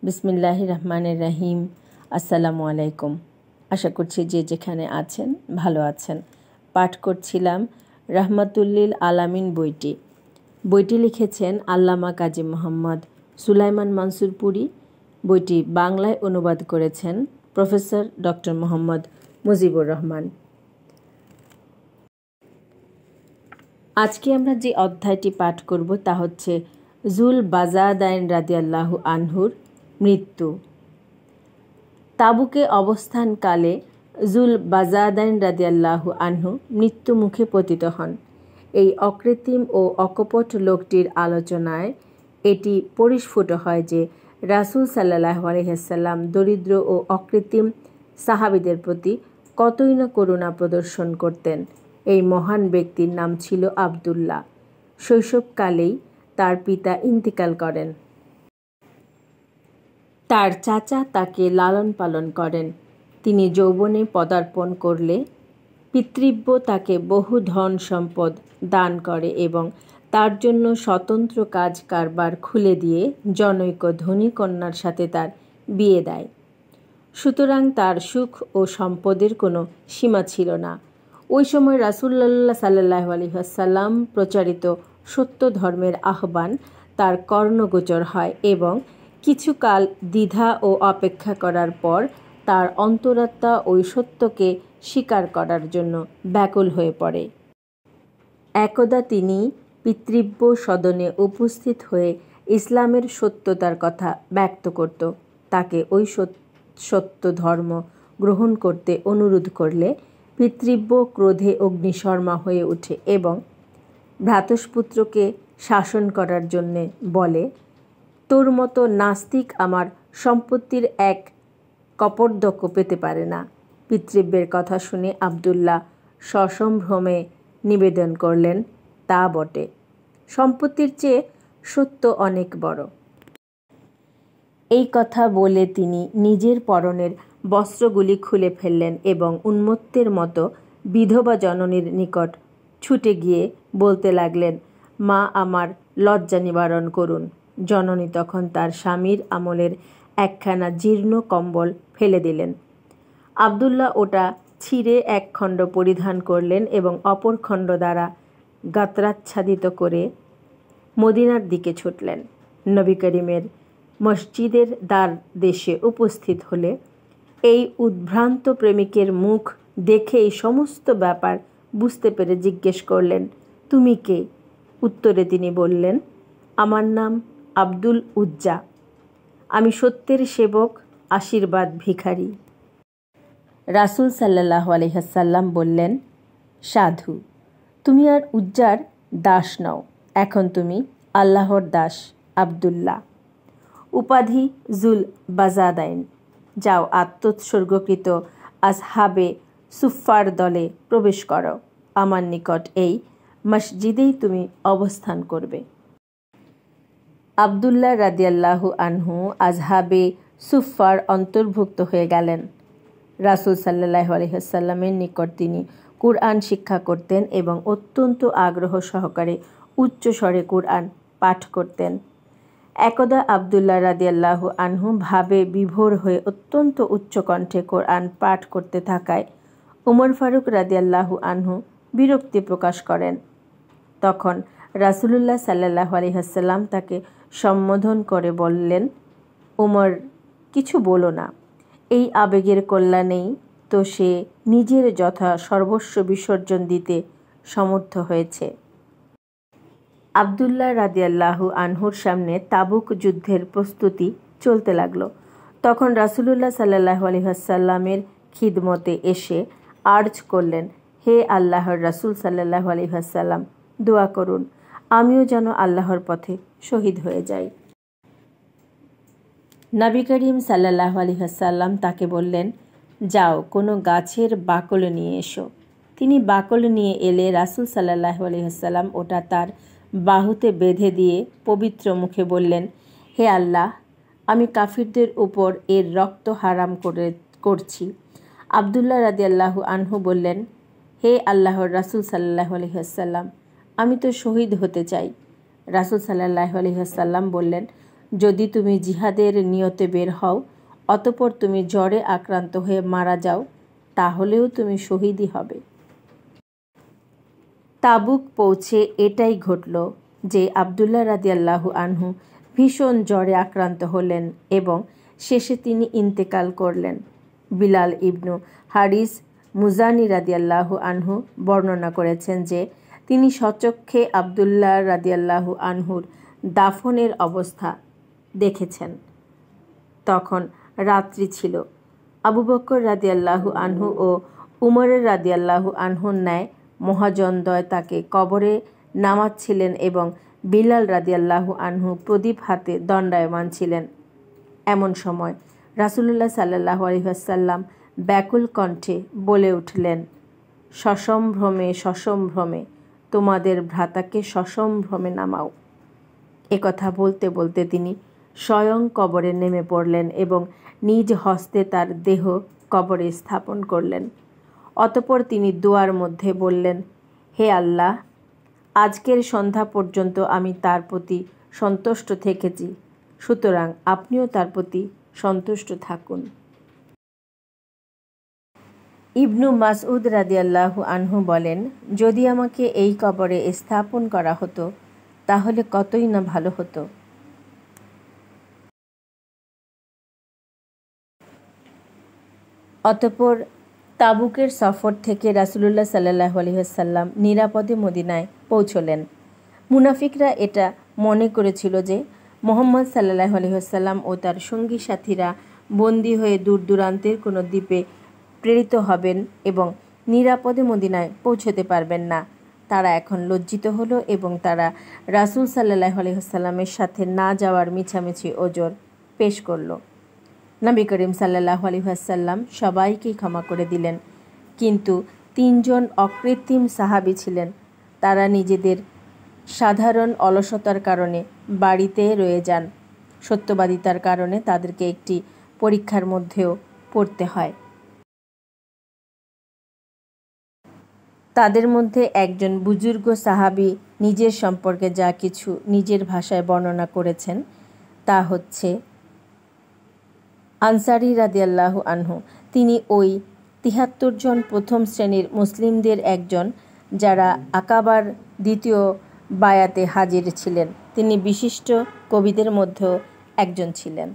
বিসমিল্লাহির রহমানির রহিম। আসসালামু আলাইকুম। আশা করছি যে যেখানে আছেন ভালো আছেন। পাঠ করছিলাম রাহমাতুল্লিল আলামিন বইটি লিখেছেন আল্লামা কাজী মোহাম্মদ সুলাইমান মানসুরপুরি। বইটি বাংলায় অনুবাদ করেছেন প্রফেসর ডক্টর মোহাম্মদ মুজিবুর রহমান। আজকে আমরা যে অধ্যায়টি পাঠ করব তা হচ্ছে জুল বাজাদাইন রাদিয়াল্লাহু আনহুর মৃত্যু। তাবুকে অবস্থানকালে জুল বাজাদাইন রাদিয়াল্লাহু আনহু মৃত্যু মুখে পতিত হন। এই অকৃত্রিম ও অকপট লোকটির আলোচনায় এটি পরিস্ফুট হয় যে রাসূল সাল্লাল্লাহু আলাইহি ওয়াসাল্লাম দরিদ্র ও অকৃত্রিম সাহাবীদের প্রতি কতই না করুণা প্রদর্শন করতেন। এই মহান ব্যক্তির নাম ছিল আবদুল্লাহ। শৈশবকালেই তার পিতা ইন্তিকাল করেন। তার চাচা তাকে লালন পালন করেন। তিনি যৌবনে পদার্পণ করলে পিতৃব্য তাকে বহু ধন সম্পদ দান করে এবং তার জন্য স্বতন্ত্র কাজ কারবার খুলে দিয়ে জনৈক ধনী কন্যার সাথে তার বিয়ে দেয়। সুতরাং তার সুখ ও সম্পদের কোনো সীমা ছিল না। ওই সময় রাসূলুল্লাহ সাল্লাল্লাহু আলাইহি ওয়াসাল্লাম প্রচারিত সত্য ধর্মের আহ্বান তার কর্ণগোচর হয় এবং কিছুকাল দ্বিধা ও অপেক্ষা করার পর তার অন্তরাত্মা ওই সত্যকে স্বীকার করার জন্য ব্যাকুল হয়ে পড়ে। একদা তিনি পিতৃব্য সদনে উপস্থিত হয়ে ইসলামের সত্যতার কথা ব্যক্ত করত। তাকে ওই সত্য ধর্ম গ্রহণ করতে অনুরোধ করলে পিতৃব্য ক্রোধে অগ্নিশর্মা হয়ে ওঠে এবং ভ্রাতুষ্পুত্রকে শাসন করার জন্যে বলে, তোর মতো নাস্তিক আমার সম্পত্তির এক কপর্দকও পেতে পারে না। পিতৃব্যের কথা শুনে আবদুল্লাহ সসম্ভ্রমে নিবেদন করলেন, তা বটে, সম্পত্তির চেয়ে সত্য অনেক বড়। এই কথা বলে তিনি নিজের পরনের বস্ত্রগুলি খুলে ফেললেন এবং উন্মত্তের মতো বিধবা জননীর নিকট ছুটে গিয়ে বলতে লাগলেন, মা, আমার লজ্জা নিবারণ করুন। জননী তখন তার স্বামীর আমলের একখানা জীর্ণ কম্বল ফেলে দিলেন। আবদুল্লাহ ওটা ছিঁড়ে এক খণ্ড পরিধান করলেন এবং অপর খণ্ড দ্বারা গাত্রাচ্ছাদিত করে মদিনার দিকে ছুটলেন। নবী করিমের মসজিদের দ্বার দেশে উপস্থিত হলে এই উদ্ভ্রান্ত প্রেমিকের মুখ দেখেই সমস্ত ব্যাপার বুঝতে পেরে জিজ্ঞেস করলেন, তুমি কে? উত্তরে তিনি বললেন, আমার নাম আব্দুল উজ্জা। আমি সত্যের সেবক, আশীর্বাদ ভিখারি। রাসূল সাল্লাল্লাহু আলাইহি ওয়াসাল্লাম বললেন, সাধু, তুমি আর উজ্জার দাস নও, এখন তুমি আল্লাহর দাস আবদুল্লাহ। উপাধি জুল বাজাদাইন। যাও, আত্মোৎসর্গকৃত আসহাবে সুফফার দলে প্রবেশ করো। আমার নিকট এই মসজিদেই তুমি অবস্থান করবে। আবদুল্লাহ রাদিয়াল্লাহু আনহু আসহাবে সুফফার অন্তর্ভুক্ত হয়ে গেলেন। রাসূল সাল্লাল্লাহু আলাইহি ওয়াসাল্লামের নিকট তিনি কুরআন শিক্ষা করতেন এবং অত্যন্ত আগ্রহ সহকারে উচ্চস্বরে কুরআন পাঠ করতেন। একদা আবদুল্লাহ রাদিয়াল্লাহু আনহু ভাবে বিভোর হয়ে অত্যন্ত উচ্চকণ্ঠে কোরআন পাঠ করতে থাকায় উমর ফারুক রাদিয়াল্লাহু আনহু বিরক্তি প্রকাশ করেন। তখন রাসূলুল্লাহ সাল্লাল্লাহু আলাইহি ওয়াসাল্লাম তাকে সম্বোধন করে বললেন, উমর, কিছু বলো না। এই আবেগের কল্যাণেই তো সে নিজের যথা সর্বস্ব বিসর্জন দিতে সমর্থ হয়েছে। আবদুল্লাহ রাদিয়াল্লাহু আনহুর সামনে তাবুক যুদ্ধের প্রস্তুতি চলতে লাগলো। তখন রাসূলুল্লাহ সাল্লাল্লাহু আলাইহি ওয়াসাল্লামের খিদমতে এসে আর্জ করলেন, হে আল্লাহর রাসূল সাল্লাল্লাহু আলাইহি ওয়াসাল্লাম, দোয়া করুন, আমিও যেন আল্লাহর পথে শহীদ হয়ে যাই। নবী করিম সাল্লাল্লাহু আলাইহি ওয়াসাল্লাম তাকে বললেন, যাও, কোনো গাছের বাকল নিয়ে এসো। তিনি বাকল নিয়ে এলে রাসূল সাল্লাল্লাহু আলাইহি ওয়াসাল্লাম ওটা তার বাহুতে বেঁধে দিয়ে পবিত্র মুখে বললেন, হে আল্লাহ, আমি কাফিরদের উপর এর রক্ত হারাম করছি। আবদুল্লাহ রাদিয়াল্লাহু আনহু বললেন, হে আল্লাহর রাসূল সাল্লাল্লাহু আলাইহি ওয়াসাল্লাম, আমি তো শহীদ হতে চাই। রাসূল সাল্লাল্লাহু আলাইহি ওয়াসাল্লাম বললেন, যদি তুমি জিহাদের নিয়তে বের হও, অতঃপর তুমি জ্বরে আক্রান্ত হয়ে মারা যাও, তাহলেও তুমি শহীদই হবে। তাবুক পৌঁছে এটাই ঘটল যে আবদুল্লাহ রাদিয়াল্লাহু আনহু ভীষণ জ্বরে আক্রান্ত হলেন এবং শেষে তিনি ইন্তেকাল করলেন। বিলাল ইবনু হারিস মুজানি রাদিয়াল্লাহু আনহু বর্ণনা করেছেন যে তিনি স্বচক্ষে আবদুল্লাহ রাদিয়াল্লাহু আনহুর দাফনের অবস্থা দেখেছেন। তখন রাত্রি ছিল। আবু বকর রাদিয়াল্লাহু আনহু ও উমরের রাদিয়াল্লাহু আনহুর ন্যায় মহাজনদ্বয় তাকে কবরে নামাচ্ছিলেন এবং বিলাল রাদিয়াল্লাহু আনহু প্রদীপ হাতে দণ্ডায়মান ছিলেন। এমন সময় রাসূলুল্লাহ সাল্লাল্লাহু আলাইহি ওয়াসাল্লাম ব্যাকুল কণ্ঠে বলে উঠলেন, সসম্ভ্রমে সসম্ভ্রমে তোমাদের ভ্রাতাকে সসম্ভ্রমে নামাও। একথা বলতে বলতে তিনি স্বয়ং কবরে নেমে পড়লেন এবং নিজ হস্তে তার দেহ কবরে স্থাপন করলেন। অতঃপর তিনি দোয়ার মধ্যে বললেন, হে আল্লাহ, আজকের সন্ধ্যা পর্যন্ত আমি তার প্রতি সন্তুষ্ট থেকেছি, সুতরাং আপনিও তার প্রতি সন্তুষ্ট থাকুন। ইবনু মাসউদ রাদিয়াল্লাহু আনহু বলেন, যদি আমাকে এই কবরে স্থাপন করা হতো তাহলে কতই না ভালো হতো। অতঃপর তাবুকের সফর থেকে রাসূলুল্লাহ সাল্লাল্লাহু আলাইহি ওয়াসাল্লাম নিরাপদে মদিনায় পৌঁছলেন। মুনাফিকরা এটা মনে করেছিল যে মুহাম্মদ সাল্লাল্লাহু আলাইহি ওয়াসাল্লাম ও তার সঙ্গী সাথীরা বন্দী হয়ে দূর দূরান্তের কোনো দ্বীপে প্রেরিত হবেন এবং নিরাপদে মদিনায় পৌঁছতে পারবেন না। তারা এখন লজ্জিত হলো এবং তারা রাসূল সাল্লাল্লাহু আলাইহি ওয়াসাল্লামের সাথে না যাওয়ার মিছামিছি ওজর পেশ করল। নবী করিম সাল্লাল্লাহু আলাইহি ওয়াসাল্লাম সবাইকেই ক্ষমা করে দিলেন, কিন্তু 3 জন অকৃত্রিম সাহাবী ছিলেন। তারা নিজেদের সাধারণ অলসতার কারণে বাড়িতে রয়ে যান। সত্যবাদিতার কারণে তাদেরকে একটি পরীক্ষার মধ্যেও পড়তে হয়। তাদের মধ্যে একজন বুজুর্গ সাহাবী নিজের সম্পর্কে যা কিছু নিজের ভাষায় বর্ণনা করেছেন তা হচ্ছে, আনসারী রাদিয়াল্লাহু আনহু, তিনি ওই ৭৩ জন প্রথম শ্রেণীর মুসলিমদের একজন যারা আকাবার দ্বিতীয় বায়াতে হাজির ছিলেন। তিনি বিশিষ্ট কবিদের মধ্যেও একজন ছিলেন।